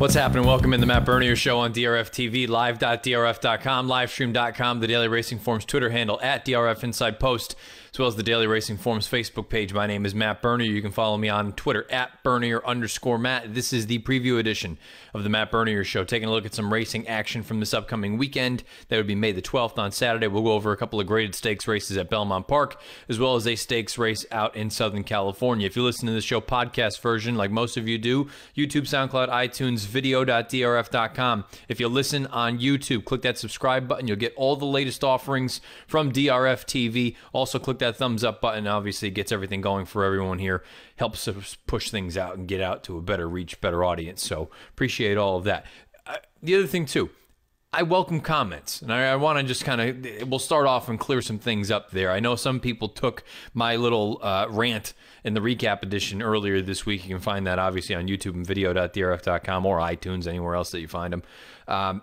What's happening? Welcome in the Matt Bernier Show on DRFTV, live.drf.com, livestream.com, the Daily Racing Forum's Twitter handle at DRF Inside Post, as well as the Daily Racing Forum's Facebook page. My name is Matt Bernier. You can follow me on Twitter at Bernier_Matt. This is the preview edition of the Matt Bernier Show, taking a look at some racing action from this upcoming weekend. That would be May the 12th on Saturday. We'll go over a couple of graded stakes races at Belmont Park, as well as a stakes race out in Southern California. If you listen to the show podcast version, like most of you do, YouTube, SoundCloud, iTunes, video.drf.com. If you listen on YouTube, click that subscribe button. You'll get all the latest offerings from DRFTV. Also, click that thumbs up button. Obviously, it gets everything going for everyone here. Helps us push things out and get out to a better reach, better audience. So, appreciate all of that. The other thing, too, I welcome comments, and I want to just kind of, we'll start off and clear some things up there. I know some people took my little rant in the recap edition earlier this week. You can find that obviously on YouTube and video.drf.com or iTunes, anywhere else that you find them.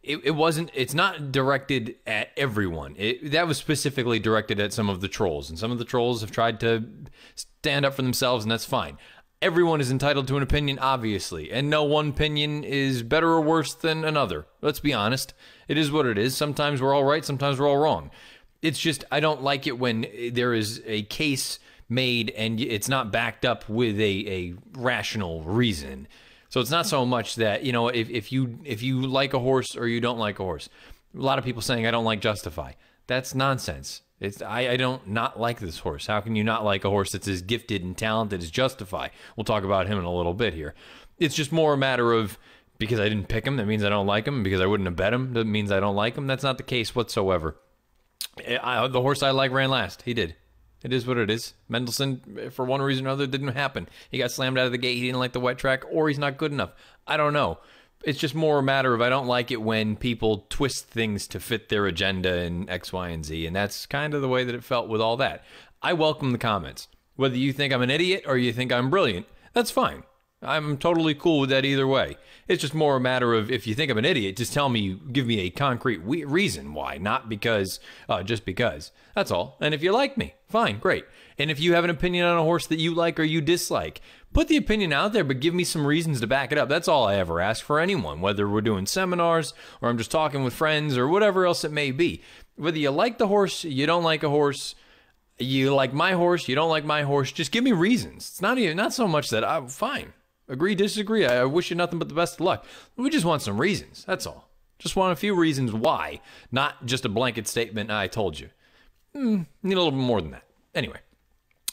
It's not directed at everyone. That was specifically directed at some of the trolls, and some of the trolls have tried to stand up for themselves, and that's fine. Everyone is entitled to an opinion, obviously, and no one opinion is better or worse than another. Let's be honest. It is what it is. Sometimes we're all right, sometimes we're all wrong. It's just, I don't like it when there is a case made and it's not backed up with a rational reason. So it's not so much that, you know, if you like a horse or you don't like a horse. A lot of people saying, I don't like Justify. That's nonsense. I don't not like this horse. How can you not like a horse that's as gifted and talented as Justify? We'll talk about him in a little bit here. It's just more a matter of, because I didn't pick him, that means I don't like him. Because I wouldn't have bet him, that means I don't like him. That's not the case whatsoever. The horse I like ran last. He did. It is what it is. Mendelssohn, for one reason or another, didn't happen. He got slammed out of the gate. He didn't like the wet track, or he's not good enough. I don't know. It's just more a matter of I don't like it when people twist things to fit their agenda and X, Y, and Z, and that's kind of the way that it felt with all that. I welcome the comments. Whether you think I'm an idiot or you think I'm brilliant, that's fine. I'm totally cool with that either way. It's just more a matter of, if you think I'm an idiot, just tell me, give me a concrete reason why, not because, just because. That's all. And if you like me, fine, great. And if you have an opinion on a horse that you like or you dislike, put the opinion out there, but give me some reasons to back it up. That's all I ever ask for anyone, whether we're doing seminars or I'm just talking with friends or whatever else it may be. Whether you like the horse, you don't like a horse, you like my horse, you don't like my horse, just give me reasons. It's not so much that I'm fine. Agree, disagree. I wish you nothing but the best of luck. We just want some reasons. That's all. Just want a few reasons why, not just a blanket statement, I told you. Need a little bit more than that. Anyway,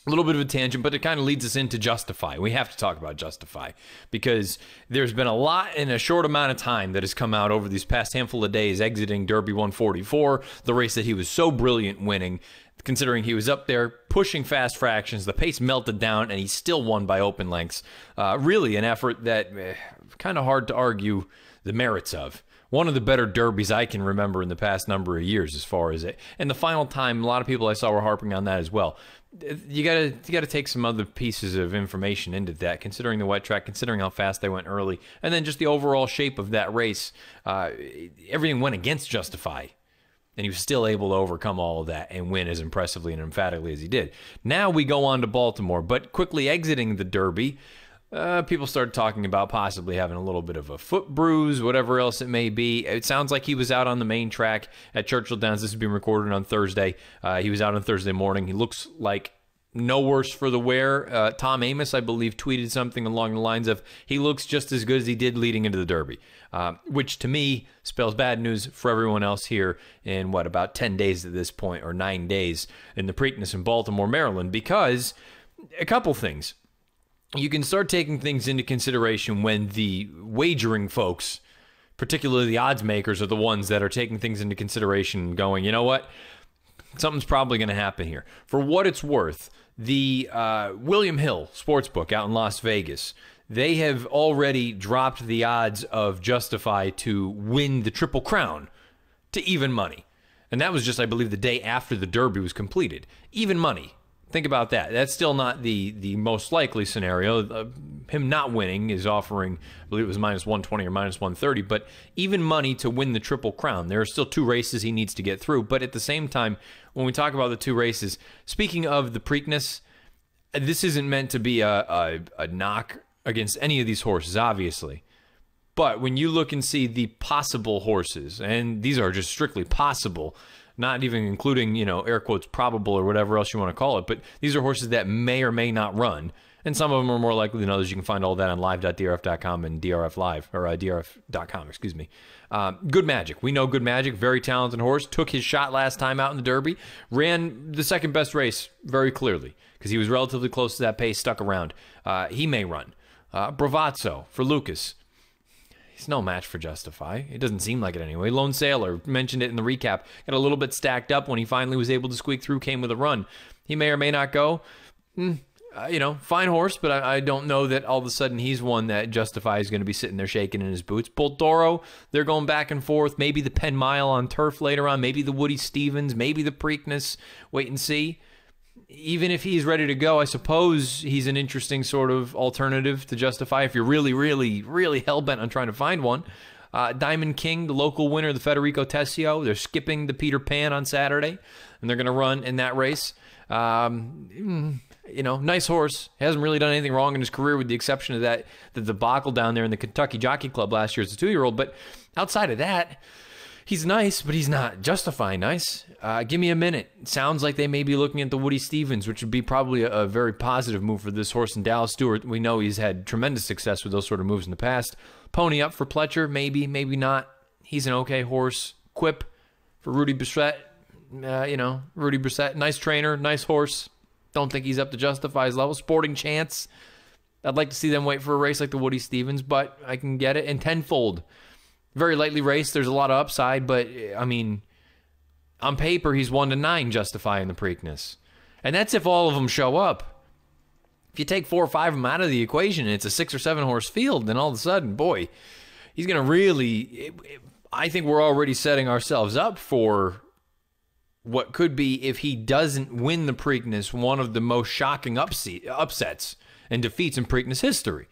a little bit of a tangent, but it kind of leads us into Justify. We have to talk about Justify because there's been a lot in a short amount of time that has come out over these past handful of days, exiting Derby 144, the race that he was so brilliant winning, considering he was up there pushing fast fractions, the pace melted down, and he still won by open lengths. Really an effort that kind of hard to argue the merits of. One of the better derbies I can remember in the past number of years as far as it. And the final time, a lot of people I saw were harping on that as well. You gotta take some other pieces of information into that, considering the wet track, considering how fast they went early, and then just the overall shape of that race. Everything went against Justify. And he was still able to overcome all of that and win as impressively and emphatically as he did. Now we go on to Baltimore, but quickly exiting the Derby, people started talking about possibly having a little bit of a foot bruise, whatever else it may be. It sounds like he was out on the main track at Churchill Downs. This is being recorded on Thursday. He was out on Thursday morning. He looks like no worse for the wear. Tom Amos, I believe, tweeted something along the lines of, he looks just as good as he did leading into the Derby, which to me spells bad news for everyone else here in, about 10 days at this point, or 9 days in the Preakness in Baltimore, Maryland, because a couple things. You can start taking things into consideration when the wagering folks, particularly the odds makers, are the ones that are taking things into consideration and going, you know what? Something's probably going to happen here. For what it's worth, the William Hill Sportsbook out in Las Vegas, they have already dropped the odds of Justify to win the Triple Crown to even money. And that was just, I believe, the day after the Derby was completed. Even money. Think about that. That's still not the most likely scenario. Him not winning is offering, I believe it was minus 120 or minus 130, but even money to win the Triple Crown. There are still 2 races he needs to get through, but at the same time, when we talk about the 2 races, speaking of the Preakness, this isn't meant to be a knock against any of these horses, obviously. But when you look and see the possible horses, and these are just strictly possible, not even including, you know, air quotes probable or whatever else you want to call it, but these are horses that may or may not run. And some of them are more likely than others. You can find all that on live.drf.com and DRF Live, or DRF.com, excuse me. Good Magic. We know Good Magic, very talented horse. Took his shot last time out in the Derby. Ran the second best race very clearly because he was relatively close to that pace, stuck around. He may run. Bravazzo for Lucas. He's no match for Justify. It doesn't seem like it anyway. Lone Sailor, mentioned it in the recap, got a little bit stacked up when he finally was able to squeak through, came with a run. He may or may not go. You know, fine horse, but I don't know that all of a sudden he's one that Justify is going to be sitting there shaking in his boots. Boltoro, they're going back and forth. Maybe the Penn Mile on turf later on. Maybe the Woody Stevens. Maybe the Preakness. Wait and see. Even if he's ready to go, I suppose he's an interesting sort of alternative to Justify if you're really, really, really hell-bent on trying to find one. Diamond King, the local winner of the Federico Tessio. They're skipping the Peter Pan on Saturday, and they're going to run in that race. You know, nice horse. Hasn't really done anything wrong in his career with the exception of the debacle down there in the Kentucky Jockey Club last year as a 2-year-old. But outside of that, he's nice, but he's not Justify nice. Give me a minute. It sounds like they may be looking at the Woody Stevens, which would be probably a very positive move for this horse. And Dallas Stewart, we know he's had tremendous success with those sort of moves in the past. Pony up for Pletcher, maybe, maybe not. He's an okay horse. Quip for Rudy Brissett. You know, Rudy Brissett, nice trainer, nice horse. Don't think he's up to Justify's level. Sporting Chance. I'd like to see them wait for a race like the Woody Stevens, but I can get it. And Tenfold. Very lightly raced. There's a lot of upside, but, I mean, on paper, he's 1-9 Justifying the Preakness. And that's if all of them show up. If you take 4 or 5 of them out of the equation and it's a 6 or 7 horse field, then all of a sudden, boy, he's going to really... I think we're already setting ourselves up for what could be, if he doesn't win the Preakness, one of the most shocking upsets and defeats in Preakness history.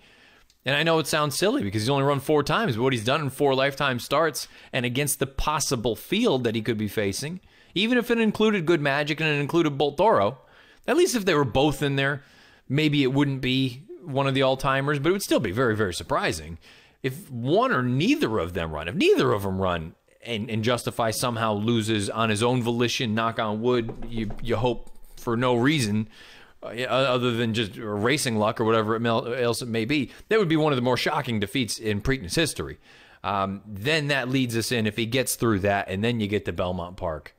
And I know it sounds silly because he's only run 4 times, but what he's done in 4 lifetime starts and against the possible field that he could be facing, even if it included Good Magic and it included Boltoro, at least if they were both in there, maybe it wouldn't be one of the all-timers, but it would still be very, very surprising. If one or neither of them run, if neither of them run, and Justify somehow loses on his own volition, knock on wood, you hope for no reason other than just racing luck or whatever else it may be, that would be one of the more shocking defeats in Preakness history. Then that leads us in, if he gets through that, and then you get to Belmont Park,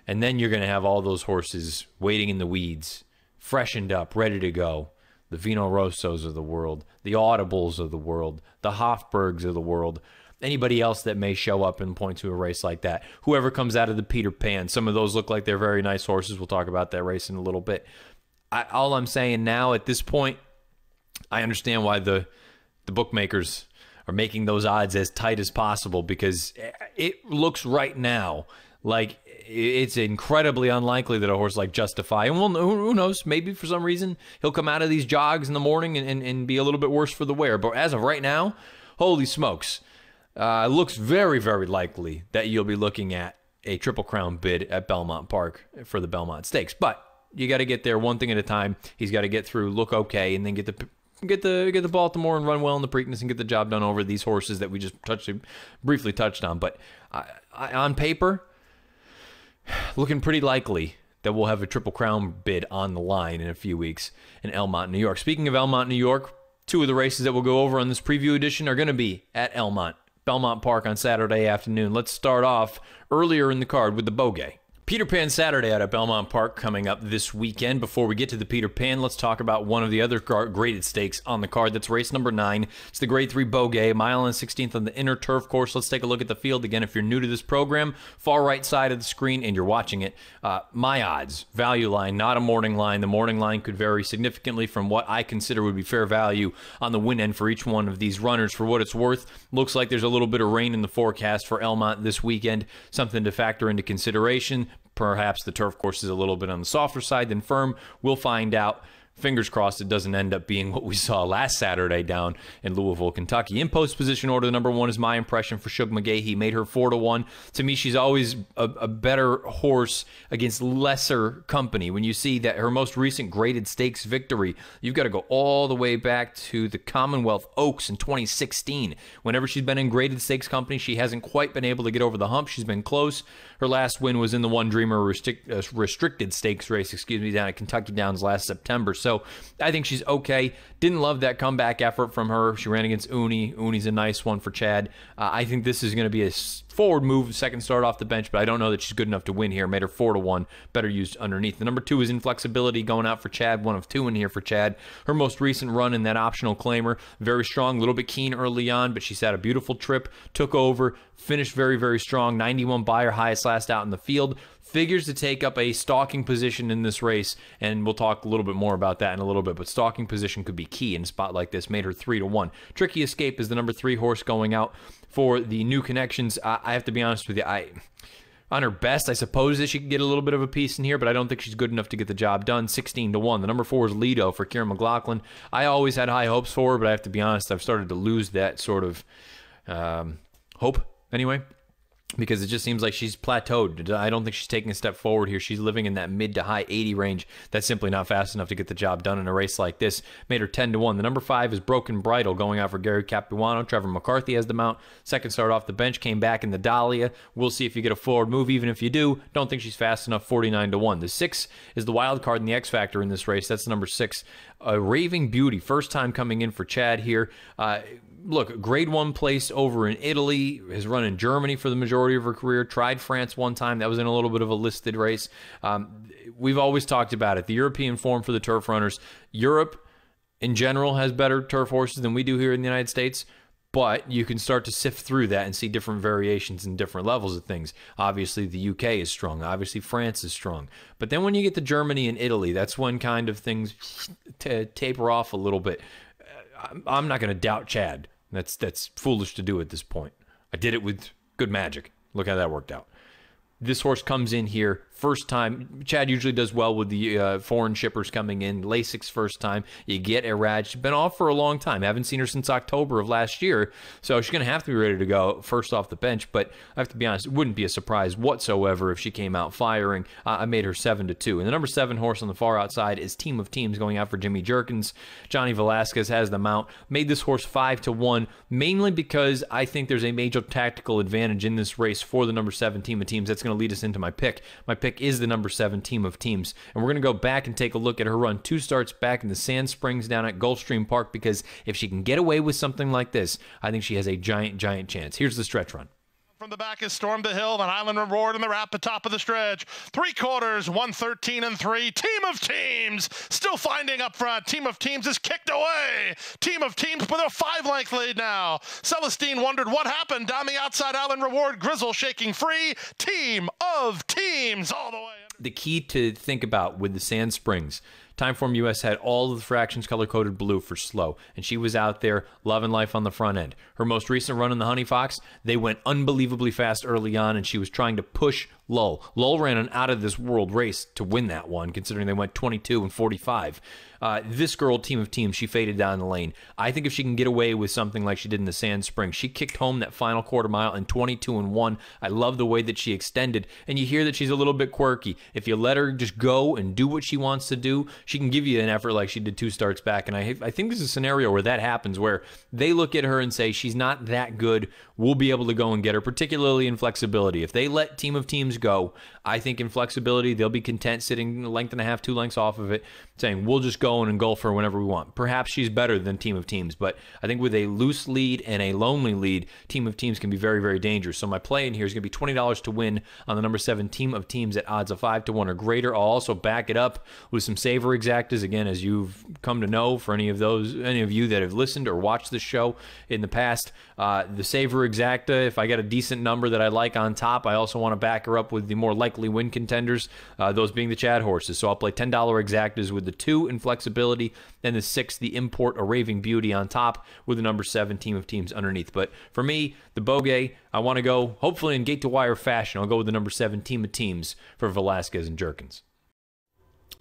and then you're going to have all those horses waiting in the weeds, freshened up, ready to go. The Vino Rossos of the world, the Audibles of the world, the Hofbergs of the world, anybody else that may show up and point to a race like that. Whoever comes out of the Peter Pan. Some of those look like they're very nice horses. We'll talk about that race in a little bit. All I'm saying now at this point, I understand why the bookmakers are making those odds as tight as possible, because it looks right now like it's incredibly unlikely that a horse like Justify, and who knows, maybe for some reason he'll come out of these jogs in the morning and be a little bit worse for the wear. But as of right now, holy smokes. It looks very, very likely that you'll be looking at a Triple Crown bid at Belmont Park for the Belmont Stakes. But you got to get there one thing at a time. He's got to get through, look okay, and then get the Baltimore and run well in the Preakness and get the job done over these horses that we just briefly touched on. But on paper, looking pretty likely that we'll have a Triple Crown bid on the line in a few weeks in Elmont, New York. Speaking of Elmont, New York, 2 of the races that we'll go over on this preview edition are going to be at Belmont Park on Saturday afternoon. Let's start off earlier in the card with the Beaugay. Peter Pan Saturday out at Belmont Park coming up this weekend. Before we get to the Peter Pan, let's talk about one of the other graded stakes on the card. That's race number 9. It's the Grade 3 Beaugay, mile and 16th on the inner turf course. Let's take a look at the field. Again, if you're new to this program, far right side of the screen and you're watching it, my odds, value line, not a morning line. The morning line could vary significantly from what I consider would be fair value on the win end for each one of these runners. For what it's worth, looks like there's a little bit of rain in the forecast for Elmont this weekend, something to factor into consideration. Perhaps the turf course is a little bit on the softer side than firm. We'll find out. Fingers crossed it doesn't end up being what we saw last Saturday down in Louisville, Kentucky. In post position order, the number 1 is my impression for Shug McGahee. Made her 4-1. To me, she's always a better horse against lesser company. When you see that her most recent graded stakes victory, you've got to go all the way back to the Commonwealth Oaks in 2016. Whenever she's been in graded stakes company, she hasn't quite been able to get over the hump. She's been close. Her last win was in the One Dreamer restricted stakes race, down at Kentucky Downs last September. So I think she's okay. Didn't love that comeback effort from her. She ran against Uni. Uni's a nice one for Chad. I think this is going to be a forward move, second start off the bench, but I don't know that she's good enough to win here. Made her 4-1, better used underneath. The number 2 is Inflexibility, going out for Chad, 1 of 2 in here for Chad. Her most recent run in that optional claimer, very strong, a little bit keen early on, but she's had a beautiful trip, took over, finished very, very strong, 91 by her highest last out in the field. Figures to take up a stalking position in this race, and we'll talk a little bit more about that in a little bit, but stalking position could be key in a spot like this. Made her 3-1. Tricky Escape is the number 3 horse going out for the New Connections. I have to be honest with you, on her best, I suppose that she could get a little bit of a piece in here, but I don't think she's good enough to get the job done. 16-1. The number 4 is Lido for Kieran McLaughlin. I always had high hopes for her, but I have to be honest, I've started to lose that sort of hope anyway, because it just seems like she's plateaued. I don't think she's taking a step forward here. She's living in that mid to high 80 range. That's simply not fast enough to get the job done in a race like this. Made her 10-1. The number 5 is Broken Bridle, going out for Gary Capuano. Trevor McCarthy has the mount. Second start off the bench, came back in the Dahlia. We'll see if you get a forward move. Even if you do, don't think she's fast enough. 49-1. The 6 is the wild card and the X Factor in this race. That's the number 6. Raving Beauty, first time coming in for Chad here. Look, grade 1 place over in Italy, has run in Germany for the majority of her career, tried France one time. That was in a little bit of a listed race. We've always talked about it. The European form for the turf runners. Europe, in general, has better turf horses than we do here in the United States, but you can start to sift through that and see different variations and different levels of things. Obviously, the UK is strong. Obviously, France is strong. But then when you get to Germany and Italy, that's when kind of things taper off a little bit. I'm not going to doubt Chad. That's foolish to do at this point. I did it with good magic. Look how that worked out. This horse comes in here first time. Chad usually does well with the foreign shippers coming in. Lasix first time. You get Iraj. She's been off for a long time. Haven't seen her since October of last year. So she's going to have to be ready to go first off the bench. But I have to be honest, it wouldn't be a surprise whatsoever if she came out firing. I made her 7-2. And the number 7 horse on the far outside is Team of Teams, going out for Jimmy Jerkins. Johnny Velasquez has the mount. Made this horse 5-1, mainly because I think there's a major tactical advantage in this race for the number 7 Team of Teams. That's going to lead us into my pick. My pick is the number 7 Team of Teams, and we're going to go back and take a look at her run 2 starts back in the Sand Springs down at Gulfstream Park, because if she can get away with something like this, I think she has a giant chance. Here's the stretch run. From the back is Storm the Hill, and Highland Reward in the wrap at top of the stretch. 3/4, 113-3. Team of Teams still finding up front. Team of Teams is kicked away. Team of Teams with a 5-length lead now. Celestine wondered what happened down the outside. Highland Reward, Grizzle shaking free. Team of Teams all the way. The key to think about with the Sand Springs, Timeform US had all of the fractions color-coded blue for slow, and she was out there loving life on the front end. Her most recent run in the Honey Fox, they went unbelievably fast early on, and she was trying to push Lull. Lull ran an out-of-this-world race to win that one, considering they went 22 and 45. This girl, Team of Teams, she faded down the lane. I think if she can get away with something like she did in the Sand Springs, she kicked home that final quarter mile in 22 and 1. I love the way that she extended, and you hear that she's a little bit quirky. If you let her just go and do what she wants to do, she can give you an effort like she did 2 starts back, and I think there's a scenario where that happens, where they look at her and say, she's not that good, we'll be able to go and get her, particularly in flexibility. If they let Team of Teams go, I think in flexibility, they'll be content sitting a length and a half, 2 lengths off of it, saying, we'll just go and engulf her whenever we want. Perhaps she's better than Team of Teams, but I think with a loose lead and a lonely lead, Team of Teams can be very dangerous. So my play in here is going to be $20 to win on the number 7 Team of Teams at odds of 5-1 or greater. I'll also back it up with some saver exactas, again, as you've come to know for any of you that have listened or watched the show in the past. The saver exacta, if I get a decent number that I like on top, I also want to back her up with the more likely win contenders, those being the Chad horses. So I'll play $10 exactas with the 2 in flexibility, and the 6, the import, a Raving Beauty on top, with the number 7 Team of Teams underneath. But for me, the Beaugay, I want to go hopefully in gate to wire fashion. I'll go with the number 7 Team of Teams for Velasquez and Jerkins.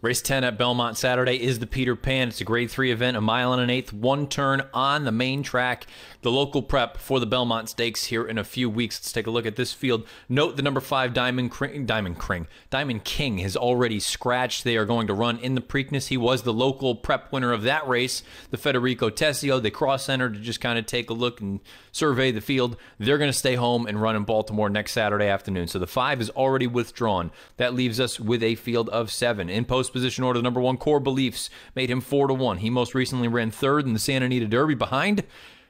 Race 10 at Belmont Saturday is the Peter Pan. It's a grade 3 event, a mile and an eighth, one turn on the main track. The local prep for the Belmont Stakes here in a few weeks. Let's take a look at this field. Note the number 5 Diamond King has already scratched. They are going to run in the Preakness. He was the local prep winner of that race, the Federico Tessio. They cross-entered to just kind of take a look and survey the field. They're going to stay home and run in Baltimore next Saturday afternoon. So the 5 is already withdrawn. That leaves us with a field of 7. In post position order, the number 1 Core Beliefs made him 4-1. He most recently ran 3rd in the Santa Anita Derby behind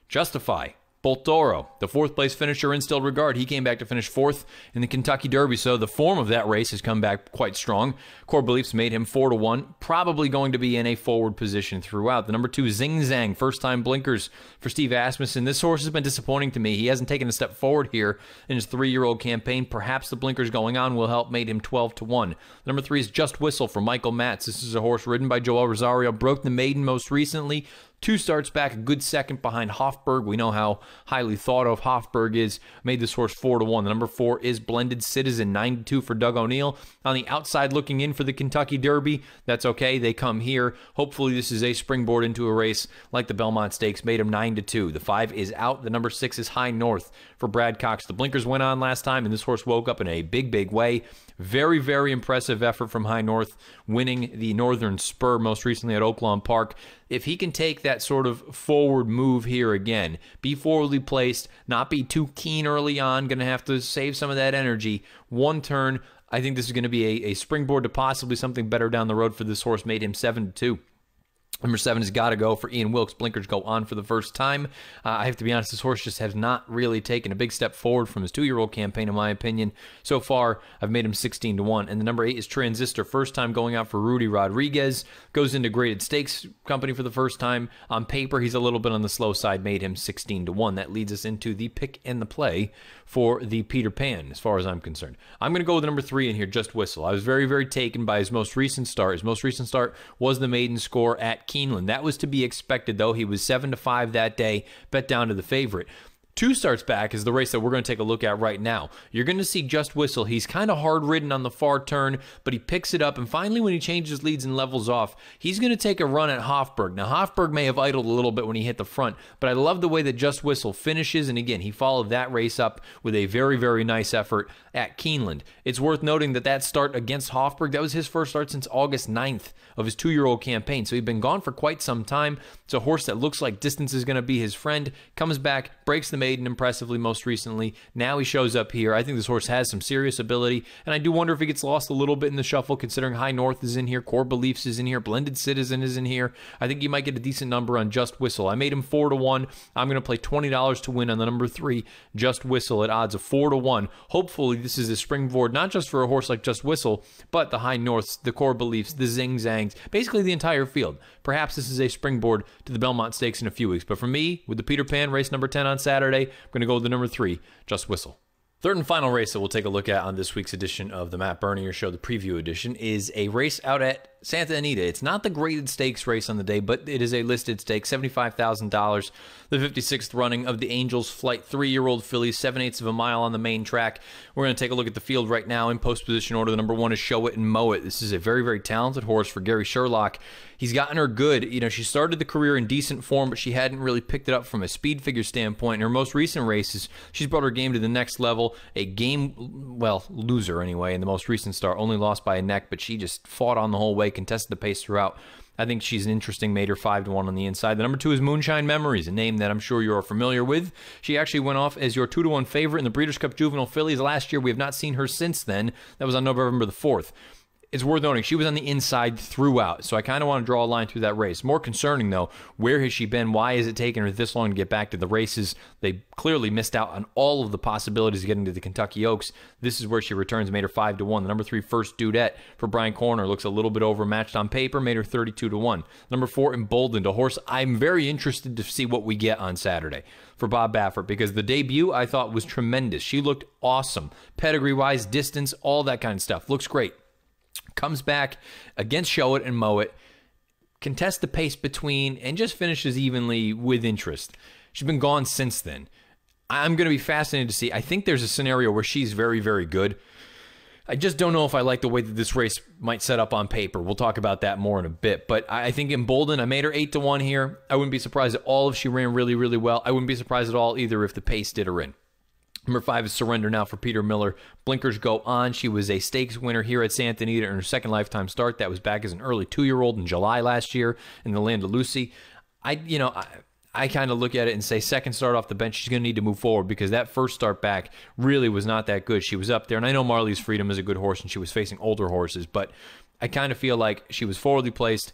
Justify, Boltoro, the 4th place finisher in Still Regard. He came back to finish 4th in the Kentucky Derby, so the form of that race has come back quite strong. Core Beliefs made him 4-1, probably going to be in a forward position throughout. The number 2 Zing Zang, first-time blinkers for Steve Asmussen. This horse has been disappointing to me. He hasn't taken a step forward here in his 3-year-old campaign. Perhaps the blinkers going on will help, made him 12-1. Number 3 is Just Whistle for Michael Matz. This is a horse ridden by Joel Rosario, broke the maiden most recently. 2 starts back, a good second behind Hofberg. We know how highly thought of Hofberg is. Made this horse 4-1. The number 4 is Blended Citizen, 9-2 for Doug O'Neill. On the outside looking in for the Kentucky Derby. That's okay. They come here. Hopefully this is a springboard into a race like the Belmont Stakes. Made him 9-2. The 5 is out. The number 6 is High North for Brad Cox. The blinkers went on last time, and this horse woke up in a big, big way. Very, very impressive effort from High North, winning the Northern Spur most recently at Oaklawn Park. If he can take that sort of forward move here again, be forwardly placed, not be too keen early on, going to have to save some of that energy. One turn, I think this is going to be a springboard to possibly something better down the road for this horse. Made him 7-2. Number 7 has got to go for Ian Wilkes. Blinkers go on for the first time. I have to be honest, this horse just has not really taken a big step forward from his 2-year-old campaign, in my opinion. So far, I've made him 16-1. And the number 8 is Transistor. First time going out for Rudy Rodriguez. Goes into graded stakes company for the first time. On paper, he's a little bit on the slow side. Made him 16-1. That leads us into the pick and the play for the Peter Pan, as far as I'm concerned. I'm going to go with the number 3 in here, Just Whistle. I was very, very taken by his most recent start. His most recent start was the maiden score at Keeneland. That was to be expected, though. He was 7-5 that day, bet down to the favorite. 2 starts back is the race that we're going to take a look at right now. You're going to see Just Whistle. He's kind of hard-ridden on the far turn, but he picks it up, and finally when he changes leads and levels off, he's going to take a run at Hofberg. Now, Hofberg may have idled a little bit when he hit the front, but I love the way that Just Whistle finishes, and again, he followed that race up with a very, very nice effort at Keeneland. It's worth noting that that start against Hofberg, that was his first start since August 9th of his 2-year-old campaign, so he'd been gone for quite some time. It's a horse that looks like distance is going to be his friend, comes back, breaks the maiden impressively most recently. Now he shows up here. I think this horse has some serious ability, and I do wonder if he gets lost a little bit in the shuffle, considering High North is in here, Core Beliefs is in here, Blended Citizen is in here. I think you might get a decent number on Just Whistle. I made him 4-1. I'm going to play $20 to win on the number 3, Just Whistle, at odds of 4-1. Hopefully this is a springboard, not just for a horse like Just Whistle, but the High Norths, the Core Beliefs, the Zing Zangs, basically the entire field. Perhaps this is a springboard to the Belmont Stakes in a few weeks. But for me, with the Peter Pan race number 10 on Saturday, I'm going to go with the number 3, Just Whistle. Third and final race that we'll take a look at on this week's edition of the Matt Bernier Show, the preview edition, is a race out at Santa Anita. It's not the graded stakes race on the day, but it is a listed stake, $75,000. The 56th running of the Angels Flight 3-year-old fillies, 7/8 of a mile on the main track. We're going to take a look at the field right now in post position order. The number 1 is Show It and Mow It. This is a very, very talented horse for Gary Sherlock. He's gotten her good. You know, she started the career in decent form, but she hadn't really picked it up from a speed figure standpoint. In her most recent races, she's brought her game to the next level. A game, well, loser anyway, in the most recent start. Only lost by a neck, but she just fought on the whole way, contested the pace throughout. I think she's an interesting mater, 5-1 on the inside. The number 2 is Moonshine Memories, a name that I'm sure you are familiar with. She actually went off as your 2-1 favorite in the Breeders' Cup Juvenile Fillies last year. We have not seen her since then. That was on November the 4th. It's worth noting, she was on the inside throughout, so I kind of want to draw a line through that race. More concerning, though, where has she been? Why has it taken her this long to get back to the races? They clearly missed out on all of the possibilities of getting to the Kentucky Oaks. This is where she returns, made her 5-1. The number 3, First Dudette for Brian Corner, looks a little bit overmatched on paper, made her 32-1. Number 4, Emboldened, a horse I'm very interested to see what we get on Saturday for Bob Baffert, because the debut I thought was tremendous. She looked awesome. Pedigree-wise, distance, all that kind of stuff. Looks great. Comes back against Show It and Mow It, contests the pace between, and just finishes evenly with interest. She's been gone since then. I'm going to be fascinated to see. I think there's a scenario where she's very, very good. I just don't know if I like the way that this race might set up on paper. We'll talk about that more in a bit. But I think Embolden, I made her 8-1 here. I wouldn't be surprised at all if she ran really, really well. I wouldn't be surprised at all either if the pace did her in. Number 5 is Surrender Now for Peter Miller. Blinkers go on. She was a stakes winner here at Santa Anita in her second lifetime start. That was back as an early 2-year-old in July last year in the Land of Lucy. I kind of look at it and say second start off the bench, she's going to need to move forward because that first start back really was not that good. She was up there, and I know Marley's Freedom is a good horse, and she was facing older horses, but I kind of feel like she was forwardly placed,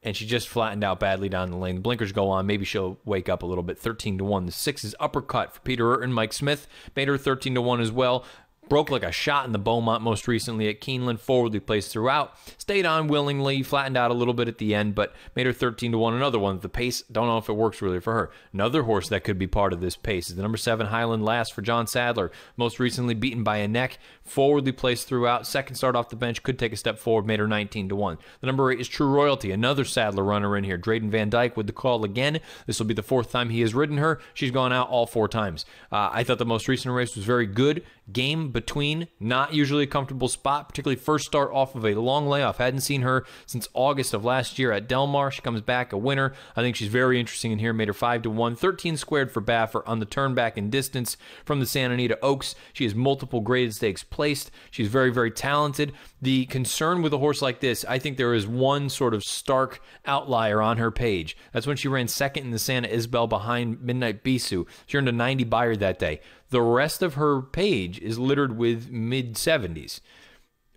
and she just flattened out badly down the lane. The blinkers go on. Maybe she'll wake up a little bit. 13-1. The 6 is Uppercut for Peter Urton. Mike Smith made her 13-1 as well. Broke like a shot in the Beaumont most recently at Keeneland, forwardly placed throughout. Stayed on willingly, flattened out a little bit at the end, but made her 13-1. Another one, the pace, don't know if it works really for her. Another horse that could be part of this pace is the number 7 Highland Last for John Sadler. Most recently beaten by a neck, forwardly placed throughout. Second start off the bench, could take a step forward, made her 19-1. The number 8 is True Royalty, another Sadler runner in here. Drayden Van Dyke with the call again. This will be the 4th time he has ridden her. She's gone out all 4 times. I thought the most recent race was very good. Game between, not usually a comfortable spot, particularly first start off of a long layoff. Hadn't seen her since August of last year at Del Mar. She comes back a winner. I think she's very interesting in here. Made her 5-1. 13 squared for Baffer on the turn back in distance from the Santa Anita Oaks. She has multiple graded stakes placed. She's very, very talented. The concern with a horse like this, I think there is one sort of stark outlier on her page. That's when she ran second in the Santa Isabel behind Midnight Bisou. She earned a 90 buyer that day. The rest of her page is littered with mid-70s.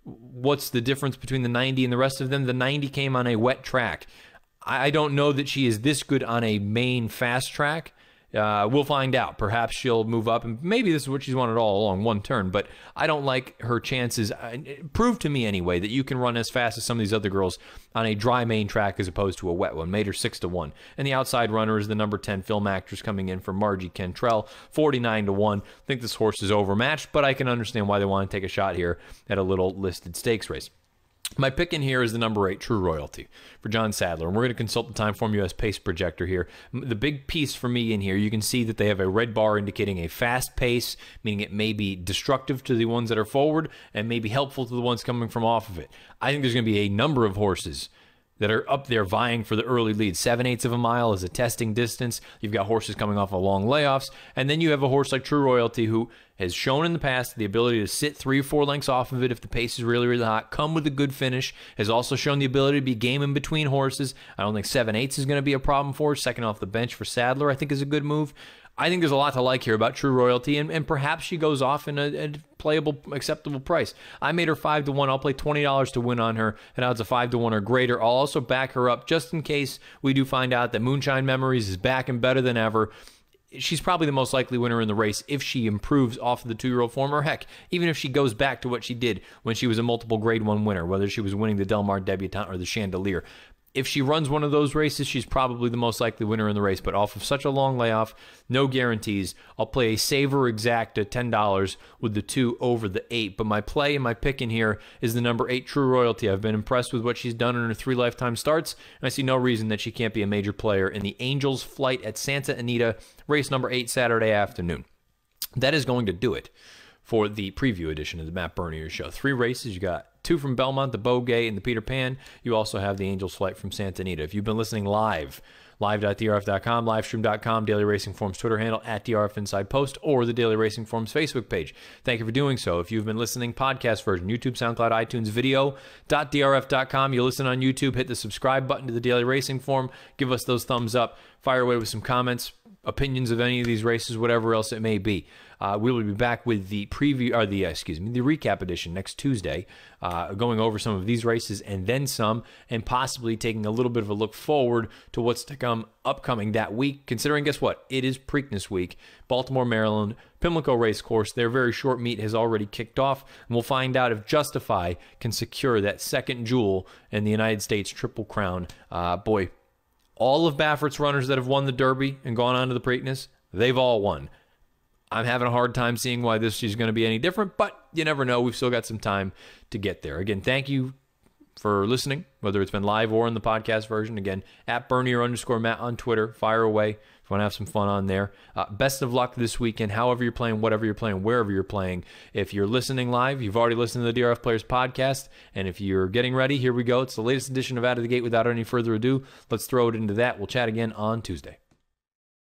What's the difference between the 90 and the rest of them? The 90 came on a wet track. I don't know that she is this good on a main fast track. We'll find out. Perhaps she'll move up, and maybe this is what she's wanted all along, one turn, but I don't like her chances. Prove to me anyway that you can run as fast as some of these other girls on a dry main track as opposed to a wet one. Made her 6-1. And the outside runner is the number 10 Film Actors coming in for Margie Cantrell, 49-1. I think this horse is overmatched, but I can understand why they want to take a shot here at a little listed stakes race. My pick in here is the number 8, True Royalty, for John Sadler. And we're going to consult the Timeform US pace projector here. The big piece for me in here, you can see that they have a red bar indicating a fast pace, meaning it may be destructive to the ones that are forward and may be helpful to the ones coming from off of it. I think there's going to be a number of horses that are up there vying for the early lead. 7/8 of a mile is a testing distance. You've got horses coming off of long layoffs. And then you have a horse like True Royalty who has shown in the past the ability to sit 3 or 4 lengths off of it if the pace is really, really hot, come with a good finish, has also shown the ability to be game in between horses. I don't think 7/8 is going to be a problem for her. Second off the bench for Sadler, I think, is a good move. I think there's a lot to like here about True Royalty, and perhaps she goes off in a playable, acceptable price. I made her 5-1. I'll play $20 to win on her at odds of 5-1 or greater. I'll also back her up just in case we do find out that Moonshine Memories is back and better than ever. She's probably the most likely winner in the race if she improves off of the 2-year-old form, or heck, even if she goes back to what she did when she was a multiple grade 1 winner, whether she was winning the Del Mar Debutante or the Chandelier. If she runs one of those races, she's probably the most likely winner in the race. But off of such a long layoff, no guarantees. I'll play a saver exact at $10 with the 2 over the 8. But my play and my pick in here is the number 8, True Royalty. I've been impressed with what she's done in her 3 lifetime starts, and I see no reason that she can't be a major player in the Angels Flight at Santa Anita, race number 8, Saturday afternoon. That is going to do it for the preview edition of the Matt Bernier Show. 3 races. You got 2 from Belmont, the Beaugay and the Peter Pan. You also have the Angels Flight from Santa Anita. If you've been listening live.drf.com, livestream.com, Daily Racing Forum's Twitter handle, at DRF Inside Post, or the Daily Racing Forum's Facebook page. Thank you for doing so. If you've been listening podcast version, YouTube, SoundCloud, iTunes, video.drf.com. You listen on YouTube, hit the subscribe button to the Daily Racing Forum. Give us those thumbs up. Fire away with some comments, opinions of any of these races, whatever else it may be. We will be back with the preview, or the recap edition next Tuesday, going over some of these races and then some, and possibly taking a little bit of a look forward to what's to come upcoming that week. Considering, guess what? It is Preakness week. Baltimore, Maryland, Pimlico Racecourse. Their very short meet has already kicked off, and we'll find out if Justify can secure that second jewel in the United States Triple Crown. Boy, all of Baffert's runners that have won the Derby and gone on to the Preakness, they've all won. I'm having a hard time seeing why this is going to be any different, but you never know. We've still got some time to get there. Again, thank you for listening, whether it's been live or in the podcast version. Again, at Bernier_Matt on Twitter. Fire away if you want to have some fun on there. Best of luck this weekend, however you're playing, whatever you're playing, wherever you're playing. If you're listening live, you've already listened to the DRF Players podcast. And if you're getting ready, here we go. It's the latest edition of Out of the Gate. Without any further ado, let's throw it into that. We'll chat again on Tuesday.